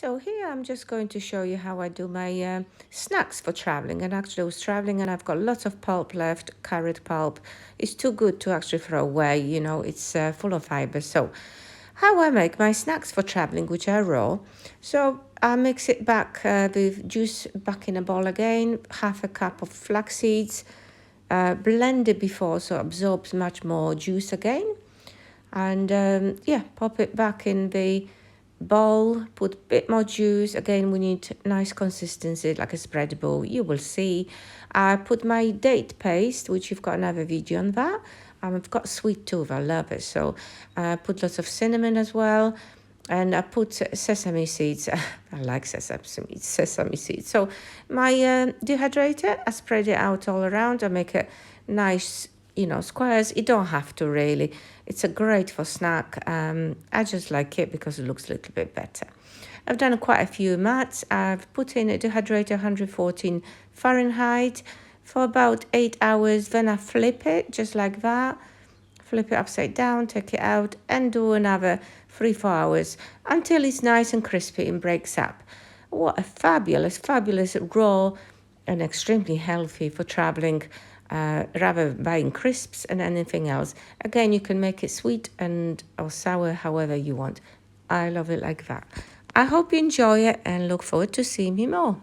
So here I'm just going to show you how I do my snacks for traveling. And actually I was traveling and I've got lots of pulp left, carrot pulp. It's too good to actually throw away, it's full of fiber. So how I make my snacks for traveling, which are raw. So I mix it back with juice back in a bowl again, half a cup of flax seeds, blend it before so it absorbs much more juice again. And pop it back in the bowl, put a bit more juice. Again, we need nice consistency, like a spread bowl. You will see. I put my date paste, which you've got another video on that. I've got sweet tooth, I love it. So I put lots of cinnamon as well. And I put sesame seeds. I like sesame seeds. So my dehydrator, I spread it out all around. I make it nice, squares. You don't have to really. It's a great for snack. I just like it because it looks a little bit better. I've done quite a few mats. I've put in a dehydrator 114 Fahrenheit for about 8 hours. Then I flip it just like that. Flip it upside down, take it out, and do another 3-4 hours until it's nice and crispy and breaks up. What a fabulous raw and extremely healthy for traveling, rather buying crisps and anything else. Again, you can make it sweet and or sour however you want. I love it like that. I hope you enjoy it and look forward to seeing me more.